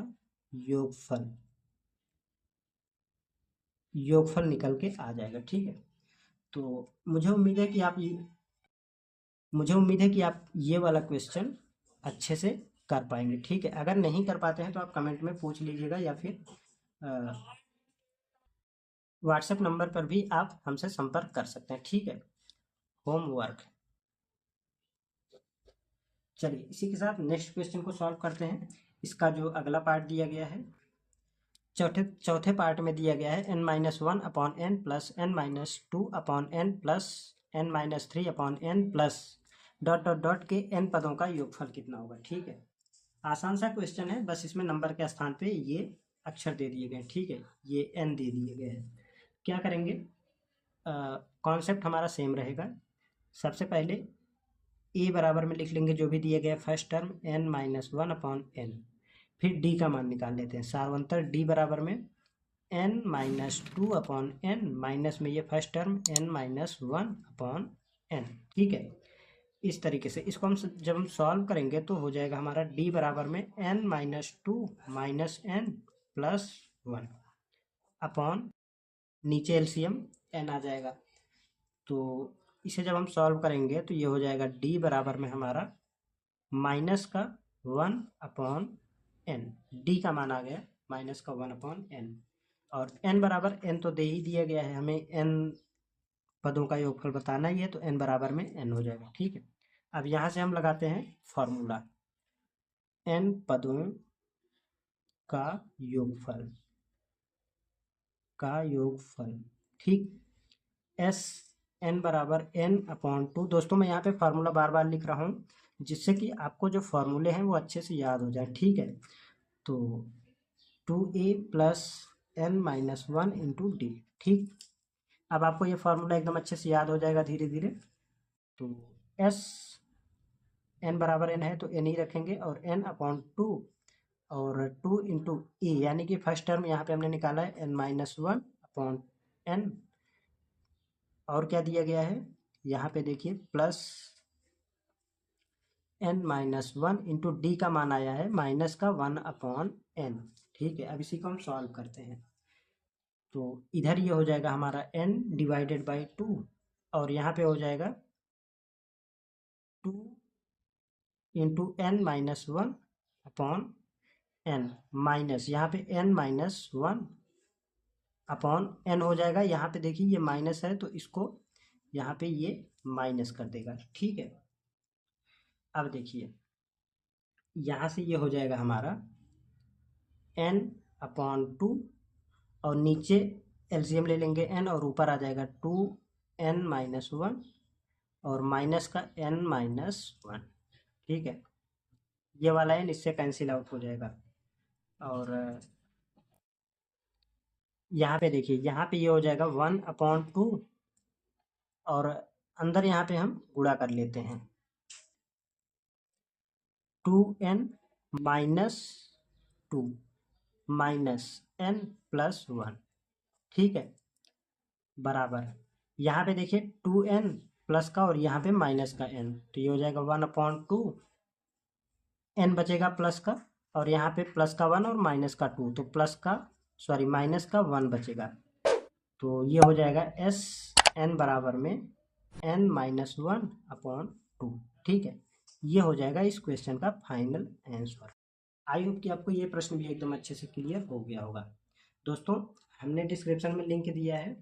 योगफल निकल के आ जाएगा, ठीक है। तो मुझे उम्मीद है कि आप ये वाला क्वेश्चन अच्छे से कर पाएंगे, ठीक है। अगर नहीं कर पाते हैं तो आप कमेंट में पूछ लीजिएगा, या फिर व्हाट्सएप नंबर पर भी आप हमसे संपर्क कर सकते हैं, ठीक है। होमवर्क। चलिए, इसी के साथ नेक्स्ट क्वेश्चन को सॉल्व करते हैं। इसका जो अगला पार्ट दिया गया है, चौथे पार्ट में दिया गया है N minus one upon N plus N minus two upon N plus N minus three upon N plus dot dot dot के एन पदों का योगफल कितना होगा, ठीक है। आसान सा क्वेश्चन है, बस इसमें नंबर के स्थान पे ये अक्षर दे दिए गए, ठीक है। ये एन दे दिए गए हैं। क्या करेंगे, कॉन्सेप्ट हमारा सेम रहेगा। सबसे पहले ए बराबर में लिख लेंगे जो भी दिया गया first term, N minus one upon N. फिर डी का मान निकाल लेते हैं, सार्वंतर डी बराबर में N minus two upon N, minus में ये first term N minus one upon N, ठीक है। इस तरीके से इसको हम जब हम सॉल्व करेंगे तो हो जाएगा हमारा डी बराबर में N minus two minus N plus one upon, नीचे एलसीएम एन आ जाएगा। तो इसे जब हम सॉल्व करेंगे तो ये हो जाएगा डी बराबर में हमारा माइनस का वन अपॉन एन, डी का मान आ गया माइनस का वन अपॉन एन, और एन बराबर एन तो दे ही दिया गया है, हमें एन पदों का योगफल बताना ही है, तो एन बराबर में एन हो जाएगा, ठीक है। अब यहाँ से हम लगाते हैं फॉर्मूला, एन पदों का योगफल, ठीक। एस एन बराबर एन अपॉन टू। दोस्तों मैं यहाँ पे फार्मूला बार बार लिख रहा हूँ जिससे कि आपको जो फार्मूले हैं वो अच्छे से याद हो जाए, ठीक है। तो 2a plus N minus one into D, ठीक। अब आपको ये फार्मूला एकदम अच्छे से याद हो जाएगा धीरे धीरे। तो एस एन बराबर एन है तो एन ही रखेंगे, और एन अपॉन टू, और टू इंटू ए, यानी कि फर्स्ट टर्म यहाँ पे हमने निकाला है N minus one upon N, और क्या दिया गया है यहाँ पे देखिए plus N minus one into D का मान आया है माइनस का वन अपॉन एन, ठीक है। अब इसी को हम सॉल्व करते हैं, तो इधर ये हो जाएगा हमारा n डिवाइडेड बाई टू, और यहाँ पे हो जाएगा two into N minus one upon N, minus यहाँ पे n minus one upon N हो जाएगा। यहाँ पे देखिए ये माइनस है तो इसको यहाँ पे ये माइनस कर देगा, ठीक है। अब देखिए यहाँ से ये हो जाएगा हमारा n अपॉन टू, और नीचे एलसीएम ले लेंगे n, और ऊपर आ जाएगा टू एन माइनस वन और माइनस का n माइनस वन, ठीक है। ये वाला n इससे कैंसिल आउट हो जाएगा, और यहाँ पे देखिए यहाँ पे ये हो जाएगा वन अपॉन टू, और अंदर यहाँ पे हम गुणा कर लेते हैं, two N minus two minus N plus one, ठीक है, बराबर यहाँ पे देखिए टू एन प्लस का और यहाँ पे माइनस का एन, तो ये हो जाएगा वन अपॉन टू, एन बचेगा प्लस का, और यहाँ पे प्लस का वन और माइनस का टू, तो माइनस का वन बचेगा। तो ये हो जाएगा एस एन बराबर में n माइनस 1/2। ठीक है, ये हो जाएगा इस क्वेश्चन का फाइनल आंसर। आई होप कि आपको ये प्रश्न भी एकदम अच्छे से क्लियर हो गया होगा। दोस्तों, हमने डिस्क्रिप्शन में लिंक दिया है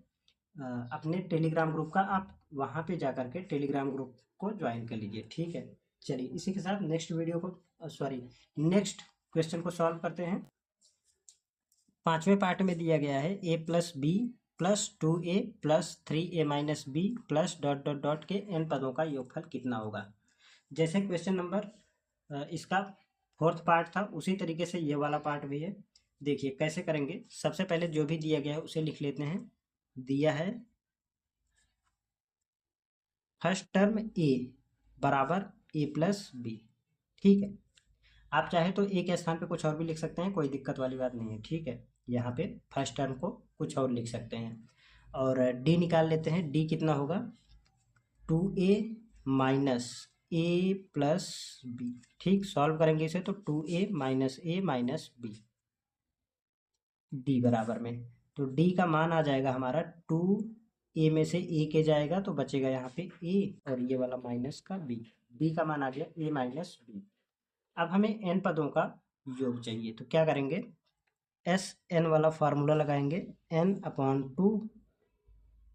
अपने टेलीग्राम ग्रुप का, आप वहाँ पे जा करके टेलीग्राम ग्रुप को ज्वाइन कर लीजिए। ठीक है, चलिए इसी के साथ नेक्स्ट क्वेश्चन को सॉल्व करते हैं। 5वें पार्ट में दिया गया है a plus B plus 2a plus 3a minus B plus dot dot dot के n पदों का योगफल कितना होगा। जैसे क्वेश्चन नंबर इसका 4th पार्ट था, उसी तरीके से ये वाला पार्ट भी है। देखिए कैसे करेंगे। सबसे पहले जो भी दिया गया है उसे लिख लेते हैं। दिया है फर्स्ट टर्म a बराबर a प्लस बी। ठीक है, आप चाहे तो a के स्थान पे कुछ और भी लिख सकते हैं, कोई दिक्कत वाली बात नहीं है। ठीक है, यहाँ पे फर्स्ट टर्म को कुछ और लिख सकते हैं। और d निकाल लेते हैं। d कितना होगा 2a minus a plus B. ठीक, सॉल्व करेंगे इसे तो 2a minus a minus B d बराबर में, तो d का मान आ जाएगा हमारा 2a में से a के जाएगा तो बचेगा यहाँ पे a और ये वाला माइनस का b। b का मान आ गया a माइनस b। अब हमें n पदों का योग चाहिए, तो क्या करेंगे, एस एन वाला फार्मूला लगाएंगे। n/2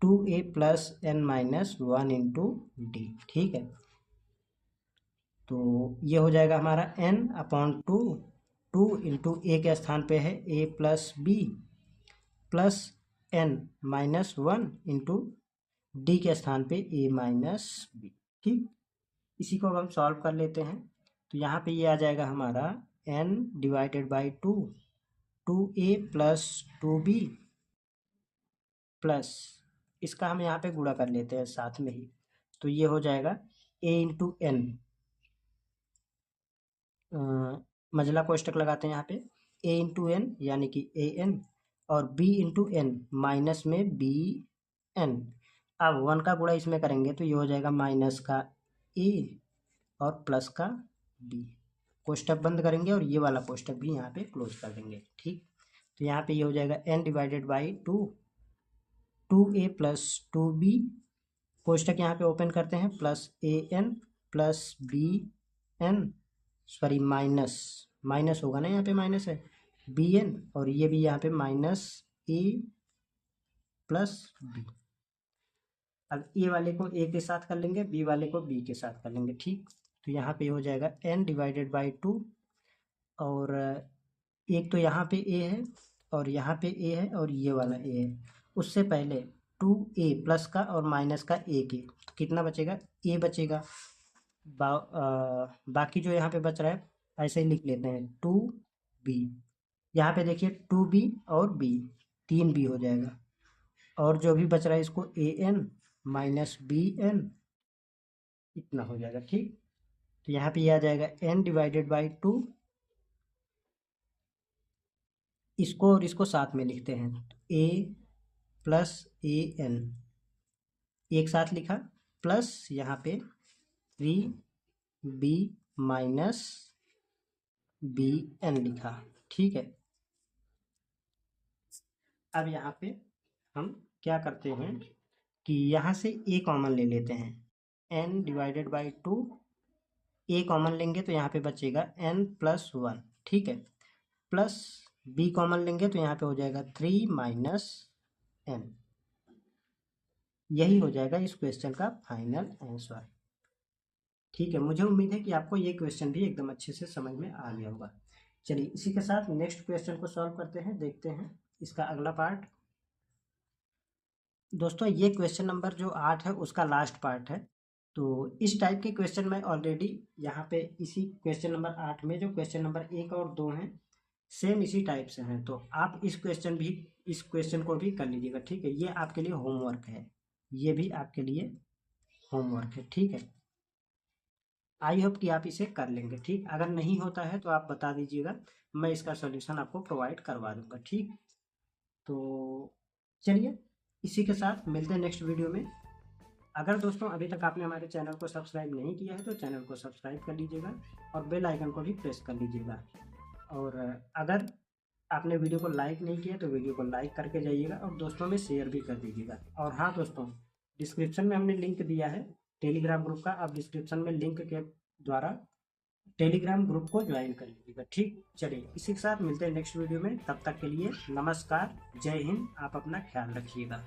2a plus n minus 1 into D. ठीक है, तो ये हो जाएगा हमारा n/2 2 इंटू ए के स्थान पे है a plus B plus n minus 1 into D के स्थान पे a माइनस बी। ठीक, इसी को हम सॉल्व कर लेते हैं। तो यहाँ पे ये आ जाएगा हमारा n divided by 2a plus 2b plus, इसका हम यहाँ पे गुणा कर लेते हैं साथ में ही, तो ये हो जाएगा a इंटू एन, मझला कोष्टक लगाते हैं यहाँ पे, a इंटू एन यानी कि a n और b इंटू एन माइनस में b n। अब 1 का गुणा इसमें करेंगे तो ये हो जाएगा माइनस का a और प्लस का b। कोष्टक बंद करेंगे और ये वाला कोष्टक भी यहाँ पे क्लोज कर देंगे। ठीक, तो यहाँ पे ये हो जाएगा n divided by 2a plus 2b, कोष्टक यहाँ पे ओपन करते हैं, plus an plus bn, sorry minus होगा ना, यहाँ पे माइनस है bn और ये भी यहाँ पे माइनस a प्लस b। अब a वाले को a के साथ कर लेंगे, b वाले को b के साथ कर लेंगे। ठीक, तो यहाँ पे हो जाएगा n डिवाइडेड बाई 2 और एक तो यहाँ पे a है और यहाँ पे a है और ये वाला a है। उससे पहले 2a प्लस का और माइनस का a के, तो कितना बचेगा a बचेगा। बाकी जो यहाँ पे बच रहा है ऐसे ही लिख लेते हैं 2b। यहाँ पे देखिए 2b और b 3b हो जाएगा और जो भी बच रहा है इसको an माइनस bn इतना हो जाएगा। ठीक, तो यहाँ पे आ जाएगा n डिवाइडेड बाई 2, इसको और इसको साथ में लिखते हैं, a प्लस an एक साथ लिखा प्लस यहाँ पे 3b माइनस bn लिखा। ठीक है, अब यहाँ पे हम क्या करते हैं कि यहाँ से a कॉमन ले लेते हैं, n divided by 2 a common लेंगे तो यहाँ पे बचेगा n प्लस 1। ठीक है, प्लस b कॉमन लेंगे तो यहाँ पे हो जाएगा 3 माइनस n। यही हो जाएगा इस क्वेश्चन का फाइनल आंसर। ठीक है, मुझे उम्मीद है कि आपको ये क्वेश्चन भी एकदम अच्छे से समझ में आ गया होगा। चलिए इसी के साथ नेक्स्ट क्वेश्चन को सॉल्व करते हैं, देखते हैं इसका अगला पार्ट। दोस्तों, ये क्वेश्चन नंबर जो 8 है उसका लास्ट पार्ट है। तो इस टाइप के क्वेश्चन मैं ऑलरेडी यहाँ पे इसी क्वेश्चन नंबर 8 में जो क्वेश्चन नंबर 1 और 2 हैं सेम इसी टाइप से हैं, तो आप इस क्वेश्चन को भी कर लीजिएगा। ठीक है, ये आपके लिए होमवर्क है, ये भी आपके लिए होमवर्क है। ठीक है, आई होप कि आप इसे कर लेंगे। ठीक, अगर नहीं होता है तो आप बता दीजिएगा, मैं इसका सॉल्यूशन आपको प्रोवाइड करवा दूंगा। ठीक, तो चलिए इसी के साथ मिलते हैं नेक्स्ट वीडियो में। अगर दोस्तों अभी तक आपने हमारे चैनल को सब्सक्राइब नहीं किया है तो चैनल को सब्सक्राइब कर लीजिएगा और बेल आइकन को भी प्रेस कर लीजिएगा। और अगर आपने वीडियो को लाइक नहीं किया तो वीडियो को लाइक करके जाइएगा और दोस्तों में शेयर भी कर दीजिएगा। और हाँ दोस्तों, डिस्क्रिप्शन में हमने लिंक दिया है टेलीग्राम ग्रुप का, आप डिस्क्रिप्शन में लिंक के द्वारा टेलीग्राम ग्रुप को ज्वाइन कर लीजिएगा। ठीक, चलिए इसी के साथ मिलते हैं नेक्स्ट वीडियो में। तब तक के लिए नमस्कार, जय हिंद, आप अपना ख्याल रखिएगा।